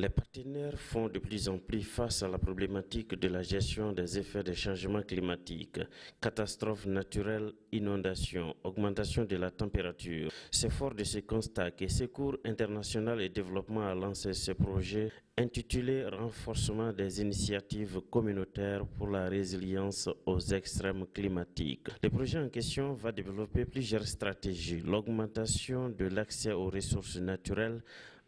Les partenaires font de plus en plus face à la problématique de la gestion des effets des changements climatiques, catastrophes naturelles, inondations, augmentation de la température. C'est fort de ce constat que Secours International et Développement a lancé ce projet intitulé Renforcement des initiatives communautaires pour la résilience aux extrêmes climatiques. Le projet en question va développer plusieurs stratégies. L'augmentation de l'accès aux ressources naturelles,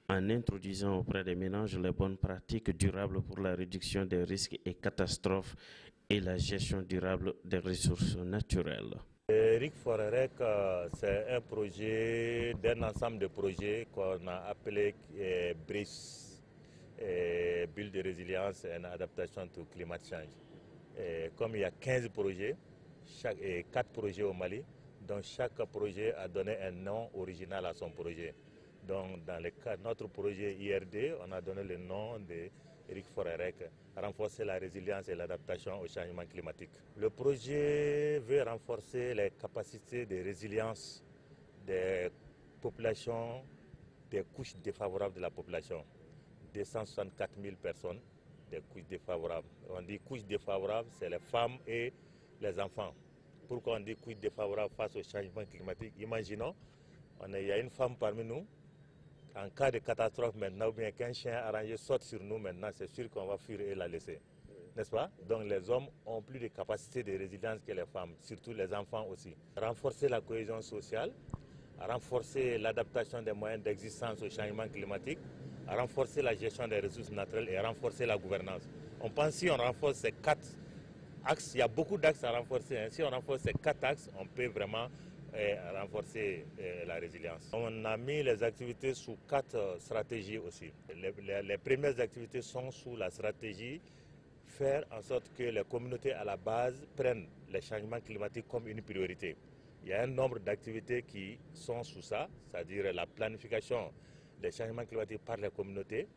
en introduisant auprès des ménages les bonnes pratiques durables pour la réduction des risques et catastrophes et la gestion durable des ressources naturelles. RIC Forerec, c'est un projet d'un ensemble de projets qu'on a appelé BRICS, Build de résilience et adaptation to climate change. Comme il y a 15 projets, 4 projets au Mali, donc chaque projet a donné un nom original à son projet. Donc dans le cas de notre projet IRD, on a donné le nom de RIC Forerec, renforcer la résilience et l'adaptation au changement climatique. Le projet veut renforcer les capacités de résilience des populations, des couches défavorables de la population. 264 000 personnes, des couches défavorables. On dit couches défavorables, c'est les femmes et les enfants. Pourquoi on dit couches défavorables face au changement climatique? Imaginons, il y a une femme parmi nous. En cas de catastrophe maintenant, ou bien qu'un chien arrangé saute sur nous maintenant, c'est sûr qu'on va fuir et la laisser. N'est-ce pas? Donc les hommes ont plus de capacités de résilience que les femmes, surtout les enfants aussi. Renforcer la cohésion sociale, renforcer l'adaptation des moyens d'existence au changement climatique, renforcer la gestion des ressources naturelles et renforcer la gouvernance. On pense si on renforce ces 4 axes, il y a beaucoup d'axes à renforcer. Si on renforce ces 4 axes, on peut vraiment renforcer la résilience. On a mis les activités sous 4 stratégies aussi. Les premières activités sont sous la stratégie faire en sorte que les communautés à la base prennent les changements climatiques comme une priorité. Il y a un nombre d'activités qui sont sous ça, c'est-à-dire la planification des changements climatiques par les communautés,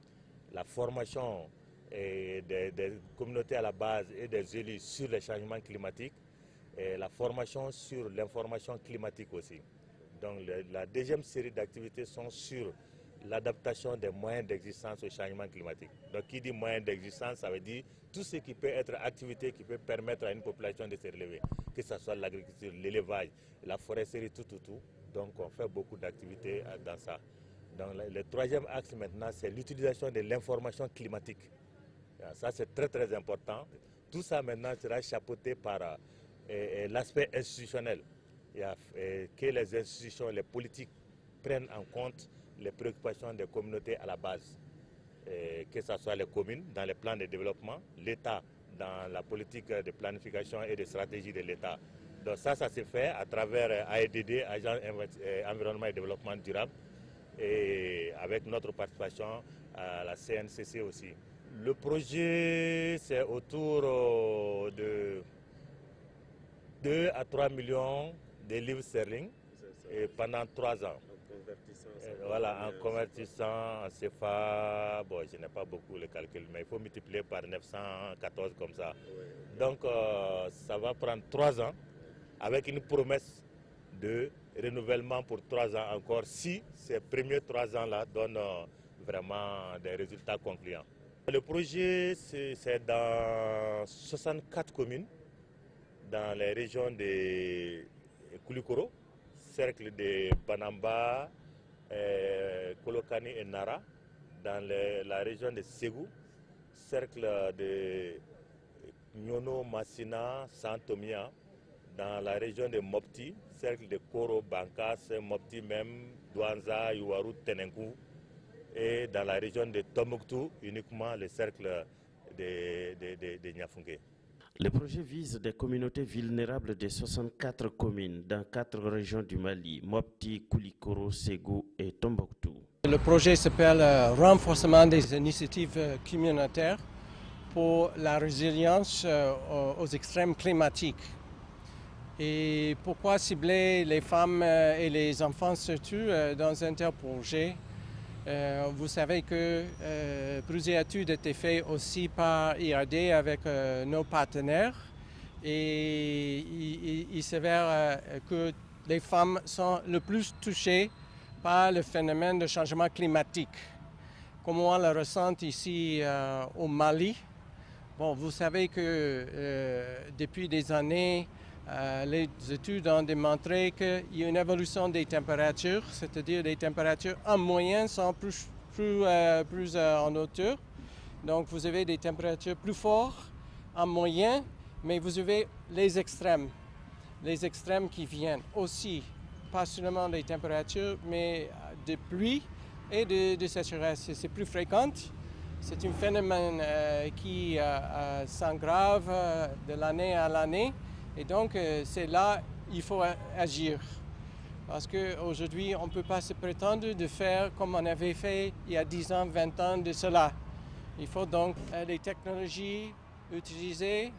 la formation des communautés à la base et des élus sur les changements climatiques, et la formation sur l'information climatique aussi. Donc la deuxième série d'activités sont sur l'adaptation des moyens d'existence au changement climatique. Donc qui dit moyens d'existence, ça veut dire tout ce qui peut être activité qui peut permettre à une population de se relever, que ce soit l'agriculture, l'élevage, la foresterie, tout. Donc on fait beaucoup d'activités dans ça. Donc le troisième axe maintenant, c'est l'utilisation de l'information climatique. Ça c'est très important. Tout ça maintenant sera chapeauté par l'aspect institutionnel, que les institutions, les politiques prennent en compte les préoccupations des communautés à la base, que ce soit les communes dans les plans de développement, l'État dans la politique de planification et de stratégie de l'État. Donc ça se fait à travers AEDD, Agence Environnement et Développement Durable, et avec notre participation à la CNCC aussi. Le projet, c'est autour de 2 à 3 millions de livres sterling et pendant 3 ans. Voilà, en convertissant en CFA, bon, je n'ai pas beaucoup le calcul, mais il faut multiplier par 914 comme ça. Donc ça va prendre 3 ans avec une promesse de renouvellement pour 3 ans encore si ces premiers 3 ans-là donnent vraiment des résultats concluants. Le projet, c'est dans 64 communes, dans les régions de Koulikoro, cercle de Banamba, Kolokani et Nara, dans la région de Ségou, cercle de Nyono, Massina, Santomia, dans la région de Mopti, cercle de Koro, Bankas, Mopti même, Douanza, Yuaru, Tenenkou, et dans la région de Tombouctou, uniquement le cercle de Niafungue. Le projet vise des communautés vulnérables de 64 communes dans 4 régions du Mali, Mopti, Koulikoro, Ségou et Tombouctou. Le projet s'appelle Renforcement des initiatives communautaires pour la résilience aux extrêmes climatiques. Et pourquoi cibler les femmes et les enfants surtout dans un tel projet? Vous savez que plusieurs études ont été faites aussi par IRD avec nos partenaires et il s'avère que les femmes sont le plus touchées par le phénomène de changement climatique. comment on le ressent ici au Mali. Bon, vous savez que depuis des années, les études ont démontré qu'il y a une évolution des températures, c'est-à-dire les températures en moyenne sont plus en hauteur. Donc vous avez des températures plus fortes en moyenne, mais vous avez les extrêmes qui viennent aussi, pas seulement des températures, mais de pluie et de sécheresse. C'est plus fréquent. C'est un phénomène qui s'aggrave de l'année à l'année. Et donc, c'est là qu'il faut agir. Parce qu'aujourd'hui, on ne peut pas se prétendre de faire comme on avait fait il y a 10 ans, 20 ans de cela. Il faut donc des technologies utilisées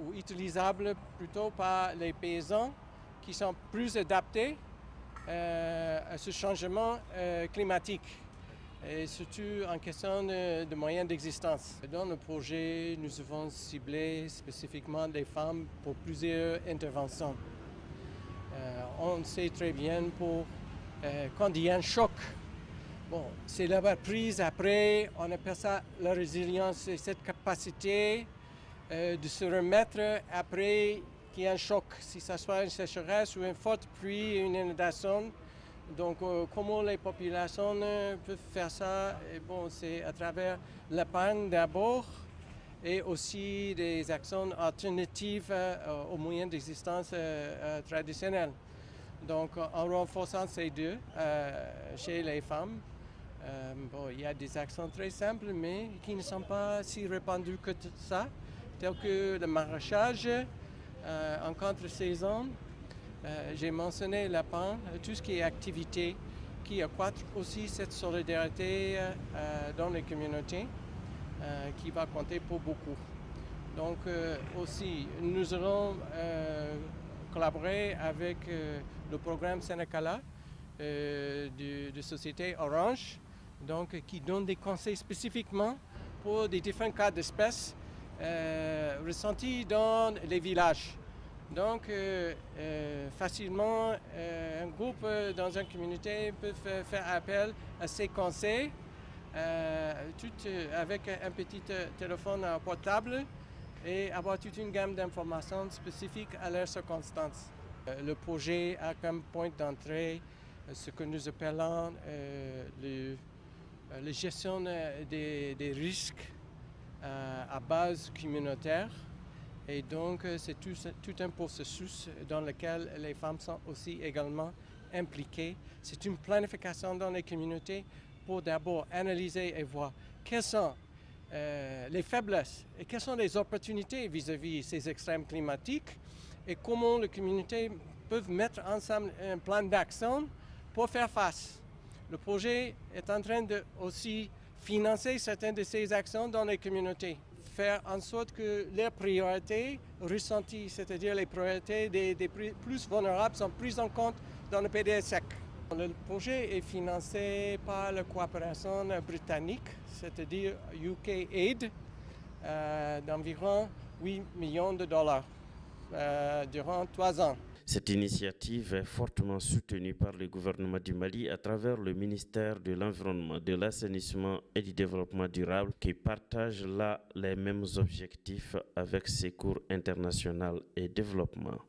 ou utilisables plutôt par les paysans qui sont plus adaptés à ce changement climatique. Et surtout en question de moyens d'existence. Dans le projet, nous avons ciblé spécifiquement des femmes pour plusieurs interventions. On sait très bien quand il y a un choc, bon, c'est la prise après, on appelle ça la résilience, c'est cette capacité de se remettre après qu'il y a un choc, si ce soit une sécheresse ou une forte pluie, une inondation. Donc, comment les populations peuvent faire ça? Et bon, c'est à travers l'épargne d'abord et aussi des actions alternatives aux moyens d'existence traditionnels. Donc, en renforçant ces deux chez les femmes, bon, il y a des actions très simples, mais qui ne sont pas si répandues que ça, telles que le maraîchage en contre-saison. J'ai mentionné la PAN, tout ce qui est activité qui accroît aussi cette solidarité dans les communautés qui va compter pour beaucoup. Donc aussi, nous allons collaborer avec le programme Sénécala de Société Orange, donc, qui donne des conseils spécifiquement pour des différents cas d'espèces ressentis dans les villages. Donc, facilement, un groupe dans une communauté peut faire appel à ces conseils, tout avec un petit téléphone portable et avoir toute une gamme d'informations spécifiques à leurs circonstances. Le projet a comme point d'entrée ce que nous appelons la gestion des risques à base communautaire. Et donc, c'est tout un processus dans lequel les femmes sont aussi également impliquées. C'est une planification dans les communautés pour d'abord analyser et voir quelles sont les faiblesses et quelles sont les opportunités vis-à-vis de ces extrêmes climatiques et comment les communautés peuvent mettre ensemble un plan d'action pour faire face. Le projet est en train de aussi financer certaines de ces actions dans les communautés. Faire en sorte que les priorités ressenties, c'est-à-dire les priorités des plus vulnérables, sont prises en compte dans le PDSEC. Le projet est financé par la coopération britannique, c'est-à-dire UK Aid, d'environ 8 millions de dollars durant 3 ans. Cette initiative est fortement soutenue par le gouvernement du Mali à travers le ministère de l'Environnement, de l'Assainissement et du Développement durable qui partage là les mêmes objectifs avec Secours International et Développement.